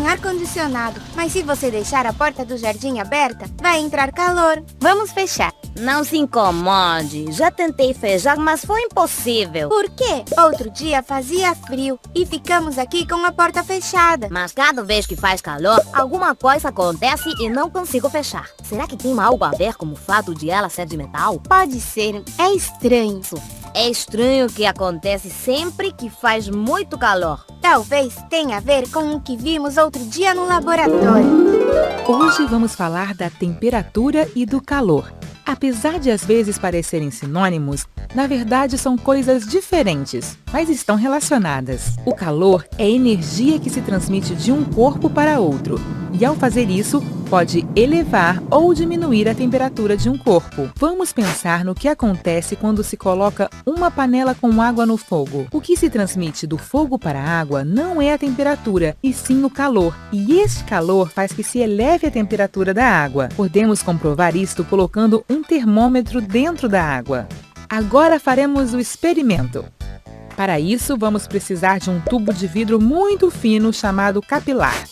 tem ar-condicionado, mas se você deixar a porta do jardim aberta, vai entrar calor. Vamos fechar. Não se incomode. Já tentei fechar, mas foi impossível. Por quê? Outro dia fazia frio e ficamos aqui com a porta fechada. Mas cada vez que faz calor, alguma coisa acontece e não consigo fechar. Será que tem algo a ver com o fato de ela ser de metal? Pode ser. É estranho. É estranho que acontece sempre que faz muito calor. Talvez tenha a ver com o que vimos outro dia no laboratório. Hoje vamos falar da temperatura e do calor. Apesar de às vezes parecerem sinônimos, na verdade são coisas diferentes, mas estão relacionadas. O calor é energia que se transmite de um corpo para outro, e ao fazer isso, pode elevar ou diminuir a temperatura de um corpo. Vamos pensar no que acontece quando se coloca uma panela com água no fogo. O que se transmite do fogo para a água não é a temperatura, e sim o calor. E este calor faz que se eleve a temperatura da água. Podemos comprovar isto colocando um termômetro dentro da água. Agora faremos o experimento. Para isso, vamos precisar de um tubo de vidro muito fino chamado capilar.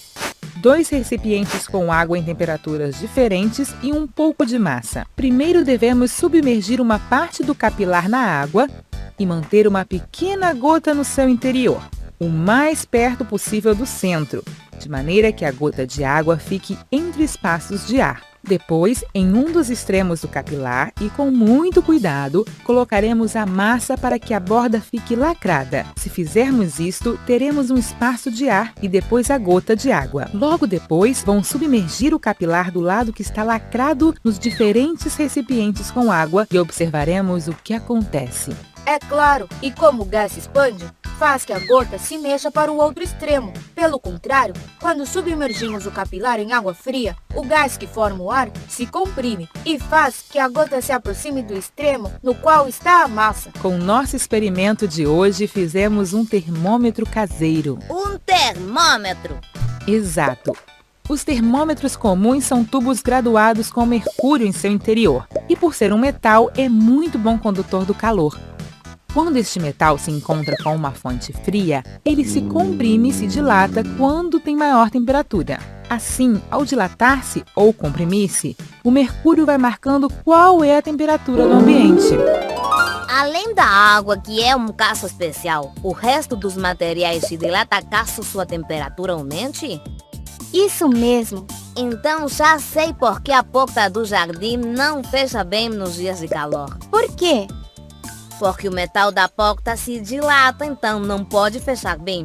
2 recipientes com água em temperaturas diferentes e um pouco de massa. Primeiro devemos submergir uma parte do capilar na água e manter uma pequena gota no seu interior, o mais perto possível do centro, de maneira que a gota de água fique entre espaços de ar. Depois, em um dos extremos do capilar e com muito cuidado, colocaremos a massa para que a borda fique lacrada. Se fizermos isto, teremos um espaço de ar e depois a gota de água. Logo depois, vão submergir o capilar do lado que está lacrado nos diferentes recipientes com água e observaremos o que acontece. É claro, e como o gás se expande, faz que a gota se mexa para o outro extremo. Pelo contrário, quando submergimos o capilar em água fria, o gás que forma o ar se comprime e faz que a gota se aproxime do extremo no qual está a massa. Com o nosso experimento de hoje, fizemos um termômetro caseiro. Um termômetro! Exato! Os termômetros comuns são tubos graduados com mercúrio em seu interior e, por ser um metal, é muito bom condutor do calor. Quando este metal se encontra com uma fonte fria, ele se comprime e se dilata quando tem maior temperatura. Assim, ao dilatar-se ou comprimir-se, o mercúrio vai marcando qual é a temperatura do ambiente. Além da água, que é um caso especial, o resto dos materiais se dilata caso sua temperatura aumente? Isso mesmo. Então já sei por que a porta do jardim não fecha bem nos dias de calor. Por quê? Porque o metal da porta se dilata, então não pode fechar bem.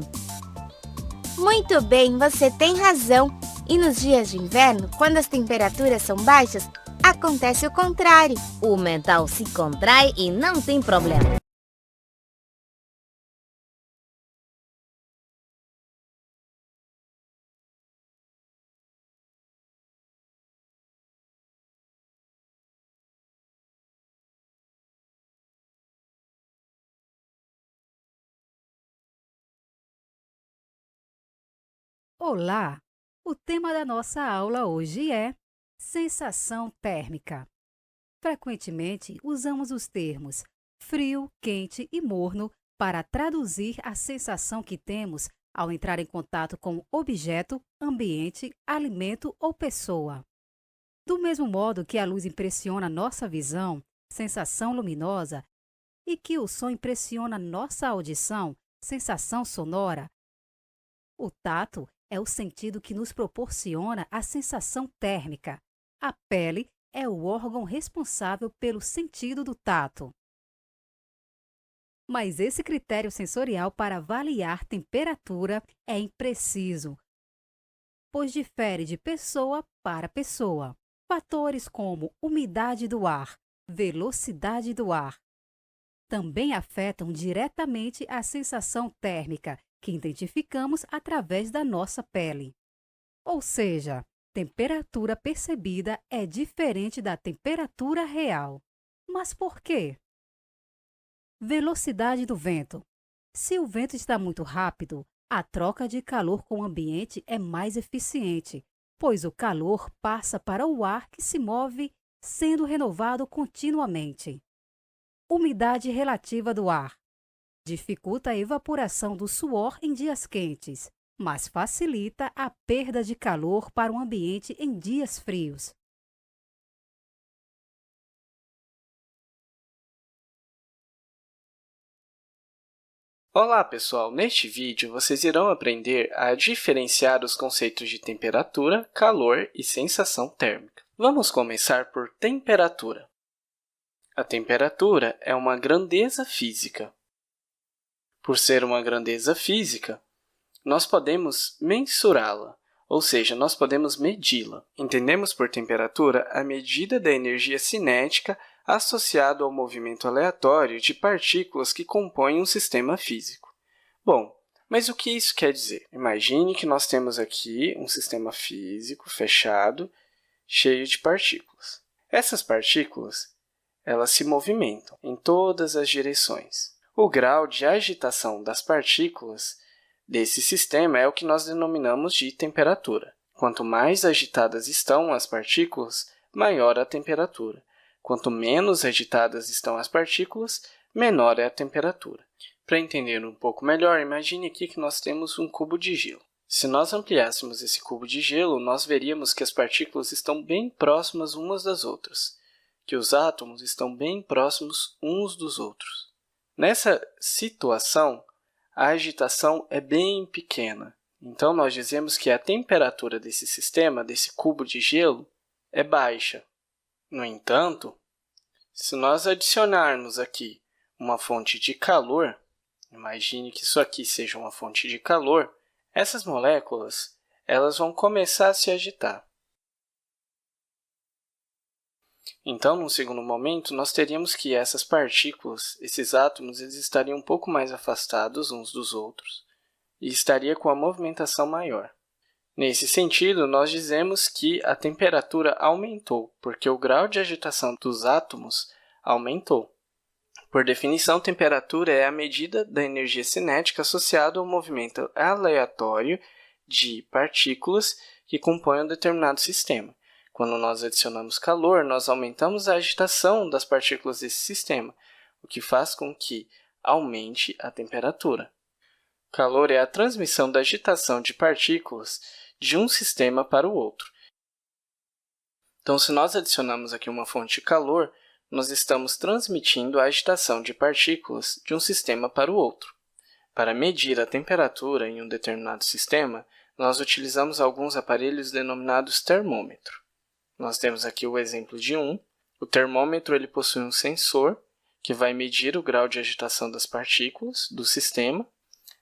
Muito bem, você tem razão. E nos dias de inverno, quando as temperaturas são baixas, acontece o contrário. O metal se contrai e não tem problema. Olá! O tema da nossa aula hoje é sensação térmica. Frequentemente, usamos os termos frio, quente e morno para traduzir a sensação que temos ao entrar em contato com objeto, ambiente, alimento ou pessoa. Do mesmo modo que a luz impressiona nossa visão, sensação luminosa, e que o som impressiona nossa audição, sensação sonora, o tato é o sentido que nos proporciona a sensação térmica. A pele é o órgão responsável pelo sentido do tato. Mas esse critério sensorial para avaliar temperatura é impreciso, pois difere de pessoa para pessoa. Fatores como umidade do ar, velocidade do ar, também afetam diretamente a sensação térmica, que identificamos através da nossa pele. Ou seja, temperatura percebida é diferente da temperatura real. Mas por quê? Velocidade do vento. Se o vento está muito rápido, a troca de calor com o ambiente é mais eficiente, pois o calor passa para o ar que se move, sendo renovado continuamente. Umidade relativa do ar. Dificulta a evaporação do suor em dias quentes. mas facilita a perda de calor para o ambiente em dias frios. Olá, pessoal! Neste vídeo, vocês irão aprender a diferenciar os conceitos de temperatura, calor e sensação térmica. Vamos começar por temperatura. A temperatura é uma grandeza física. Por ser uma grandeza física, nós podemos mensurá-la, ou seja, nós podemos medi-la. Entendemos por temperatura a medida da energia cinética associado ao movimento aleatório de partículas que compõem um sistema físico. Bom, mas o que isso quer dizer? Imagine que nós temos aqui um sistema físico fechado, cheio de partículas. Essas partículas, elas se movimentam em todas as direções. O grau de agitação das partículas desse sistema é o que nós denominamos de temperatura. Quanto mais agitadas estão as partículas, maior a temperatura. Quanto menos agitadas estão as partículas, menor é a temperatura. Para entender um pouco melhor, imagine aqui que nós temos um cubo de gelo. Se nós ampliássemos esse cubo de gelo, nós veríamos que as partículas estão bem próximas umas das outras, que os átomos estão bem próximos uns dos outros. Nessa situação, a agitação é bem pequena. Então, nós dizemos que a temperatura desse sistema, desse cubo de gelo, é baixa. No entanto, se nós adicionarmos aqui uma fonte de calor, imagine que isso aqui seja uma fonte de calor, essas moléculas elas vão começar a se agitar. Então, num segundo momento, nós teríamos que essas partículas, esses átomos, eles estariam um pouco mais afastados uns dos outros e estaria com a movimentação maior. Nesse sentido, nós dizemos que a temperatura aumentou, porque o grau de agitação dos átomos aumentou. Por definição, temperatura é a medida da energia cinética associada ao movimento aleatório de partículas que compõem um determinado sistema. Quando nós adicionamos calor, nós aumentamos a agitação das partículas desse sistema, o que faz com que aumente a temperatura. Calor é a transmissão da agitação de partículas de um sistema para o outro. Então, se nós adicionamos aqui uma fonte de calor, nós estamos transmitindo a agitação de partículas de um sistema para o outro. Para medir a temperatura em um determinado sistema, nós utilizamos alguns aparelhos denominados termômetro. Nós temos aqui o exemplo de um. O termômetro ele possui um sensor que vai medir o grau de agitação das partículas do sistema.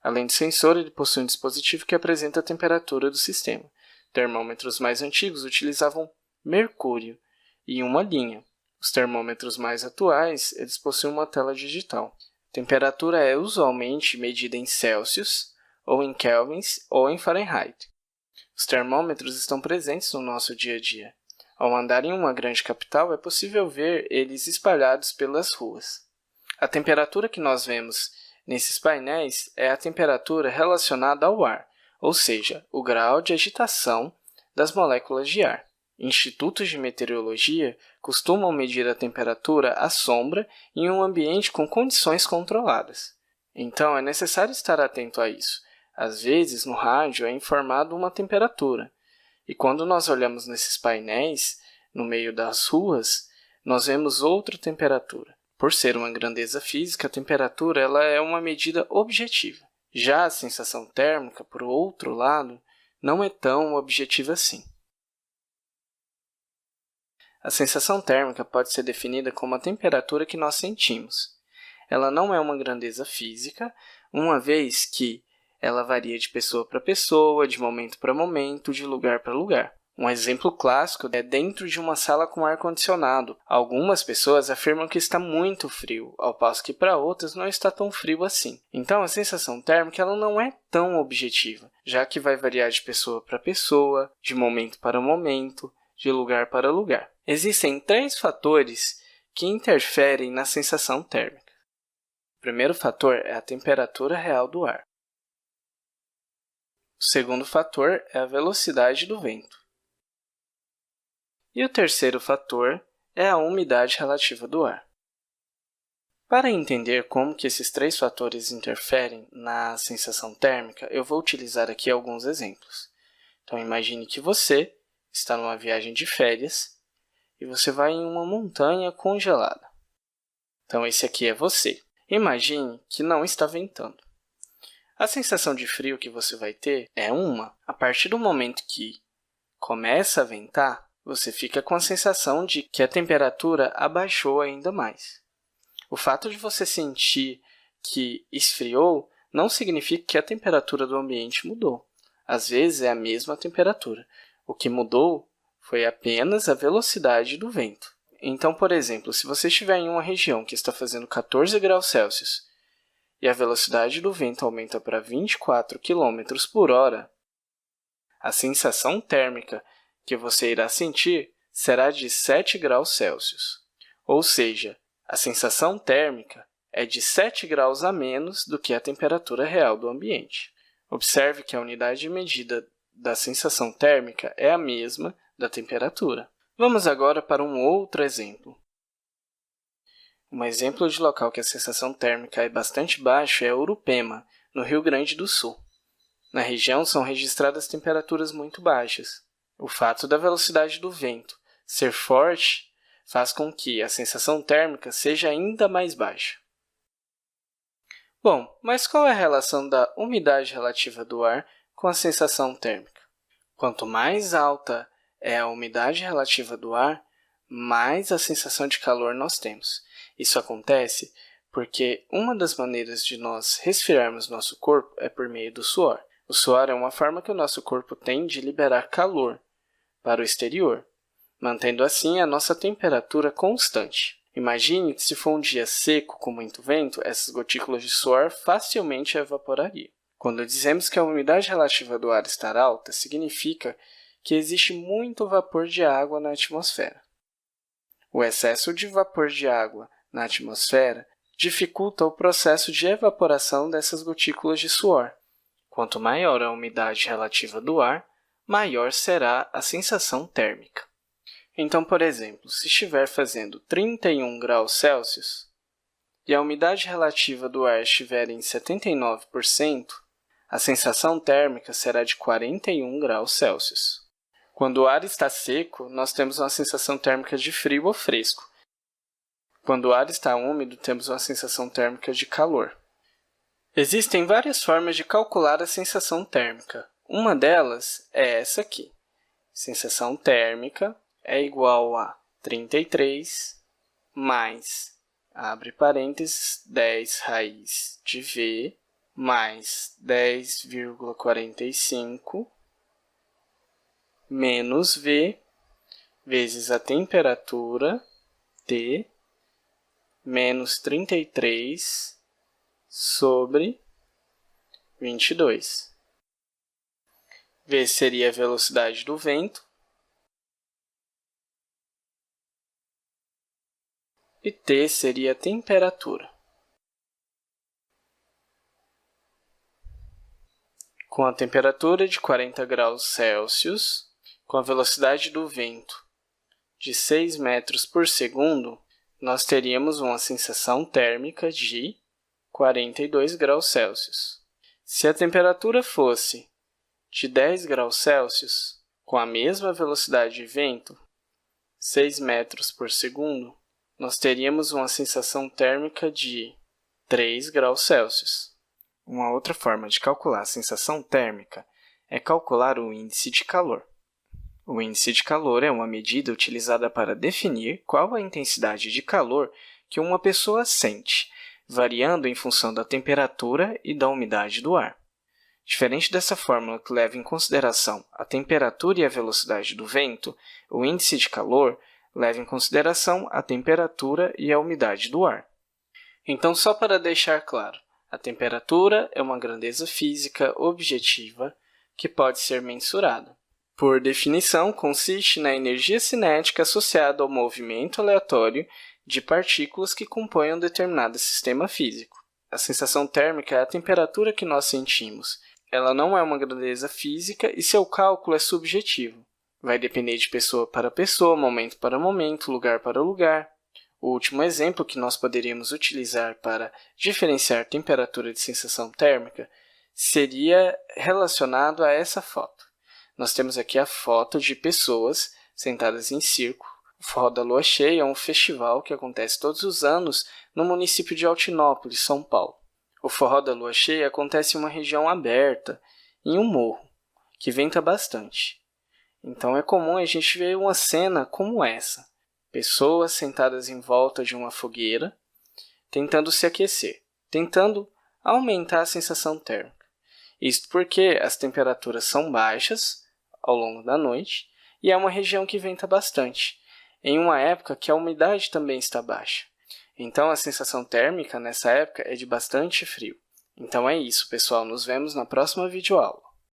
Além do sensor, ele possui um dispositivo que apresenta a temperatura do sistema. Termômetros mais antigos utilizavam mercúrio e uma linha. Os termômetros mais atuais, eles possuem uma tela digital. A temperatura é usualmente medida em Celsius, ou em kelvins, ou em Fahrenheit. Os termômetros estão presentes no nosso dia a dia. Ao andar em uma grande capital, é possível ver eles espalhados pelas ruas. A temperatura que nós vemos nesses painéis é a temperatura relacionada ao ar, ou seja, o grau de agitação das moléculas de ar. Institutos de meteorologia costumam medir a temperatura à sombra em um ambiente com condições controladas. Então, é necessário estar atento a isso. Às vezes, no rádio é informado uma temperatura, e quando nós olhamos nesses painéis, no meio das ruas, nós vemos outra temperatura. Por ser uma grandeza física, a temperatura ela é uma medida objetiva. Já a sensação térmica, por outro lado, não é tão objetiva assim. A sensação térmica pode ser definida como a temperatura que nós sentimos. Ela não é uma grandeza física, uma vez que ela varia de pessoa para pessoa, de momento para momento, de lugar para lugar. Um exemplo clássico é dentro de uma sala com ar-condicionado. Algumas pessoas afirmam que está muito frio, ao passo que para outras não está tão frio assim. Então, a sensação térmica ela não é tão objetiva, já que vai variar de pessoa para pessoa, de momento para momento, de lugar para lugar. Existem 3 fatores que interferem na sensação térmica. O primeiro fator é a temperatura real do ar. O segundo fator é a velocidade do vento. E o terceiro fator é a umidade relativa do ar. Para entender como que esses 3 fatores interferem na sensação térmica, eu vou utilizar aqui alguns exemplos. Então, imagine que você está numa viagem de férias e você vai em uma montanha congelada. Então, esse aqui é você. Imagine que não está ventando. A sensação de frio que você vai ter é uma. A partir do momento que começa a ventar, você fica com a sensação de que a temperatura abaixou ainda mais. O fato de você sentir que esfriou não significa que a temperatura do ambiente mudou. Às vezes é a mesma temperatura. O que mudou foi apenas a velocidade do vento. Então, por exemplo, se você estiver em uma região que está fazendo 14 graus Celsius e a velocidade do vento aumenta para 24 km por hora, a sensação térmica que você irá sentir será de 7 graus Celsius. Ou seja, a sensação térmica é de 7 graus a menos do que a temperatura real do ambiente. Observe que a unidade de medida da sensação térmica é a mesma da temperatura. Vamos agora para um outro exemplo. Um exemplo de local que a sensação térmica é bastante baixa é Urupema, no Rio Grande do Sul. Na região são registradas temperaturas muito baixas. O fato da velocidade do vento ser forte faz com que a sensação térmica seja ainda mais baixa. Bom, mas qual é a relação da umidade relativa do ar com a sensação térmica? Quanto mais alta é a umidade relativa do ar, mais a sensação de calor nós temos. Isso acontece porque uma das maneiras de nós resfriarmos nosso corpo é por meio do suor. O suor é uma forma que o nosso corpo tem de liberar calor para o exterior, mantendo assim a nossa temperatura constante. Imagine que se for um dia seco com muito vento, essas gotículas de suor facilmente evaporariam. Quando dizemos que a umidade relativa do ar está alta, significa que existe muito vapor de água na atmosfera. O excesso de vapor de água na atmosfera dificulta o processo de evaporação dessas gotículas de suor. Quanto maior a umidade relativa do ar, maior será a sensação térmica. Então, por exemplo, se estiver fazendo 31 graus Celsius e a umidade relativa do ar estiver em 79%, a sensação térmica será de 41 graus Celsius. Quando o ar está seco, nós temos uma sensação térmica de frio ou fresco. Quando o ar está úmido, temos uma sensação térmica de calor. Existem várias formas de calcular a sensação térmica. Uma delas é essa aqui. Sensação térmica é igual a 33 mais, abre parênteses, 10 raiz de V, mais 10,45 menos V, vezes a temperatura, T, menos 33 sobre 22. V seria a velocidade do vento, e T seria a temperatura. Com a temperatura de 40 graus Celsius, com a velocidade do vento de 6 metros por segundo, nós teríamos uma sensação térmica de 42 graus Celsius. Se a temperatura fosse de 10 graus Celsius, com a mesma velocidade de vento, 6 metros por segundo, nós teríamos uma sensação térmica de 3 graus Celsius. Uma outra forma de calcular a sensação térmica é calcular o índice de calor. O índice de calor é uma medida utilizada para definir qual a intensidade de calor que uma pessoa sente, variando em função da temperatura e da umidade do ar. Diferente dessa fórmula que leva em consideração a temperatura e a velocidade do vento, o índice de calor leva em consideração a temperatura e a umidade do ar. Então, só para deixar claro, a temperatura é uma grandeza física objetiva que pode ser mensurada. Por definição, consiste na energia cinética associada ao movimento aleatório de partículas que compõem um determinado sistema físico. A sensação térmica é a temperatura que nós sentimos. Ela não é uma grandeza física e seu cálculo é subjetivo. Vai depender de pessoa para pessoa, momento para momento, lugar para lugar. O último exemplo que nós poderíamos utilizar para diferenciar temperatura de sensação térmica seria relacionado a essa foto. Nós temos aqui a foto de pessoas sentadas em círculo. O Forró da Lua Cheia é um festival que acontece todos os anos no município de Altinópolis, São Paulo. O Forró da Lua Cheia acontece em uma região aberta, em um morro, que venta bastante. Então é comum a gente ver uma cena como essa. Pessoas sentadas em volta de uma fogueira, tentando se aquecer, tentando aumentar a sensação térmica. Isto porque as temperaturas são baixas ao longo da noite e é uma região que venta bastante, em uma época que a umidade também está baixa. Então, a sensação térmica nessa época é de bastante frio. Então é isso, pessoal. Nos vemos na próxima videoaula.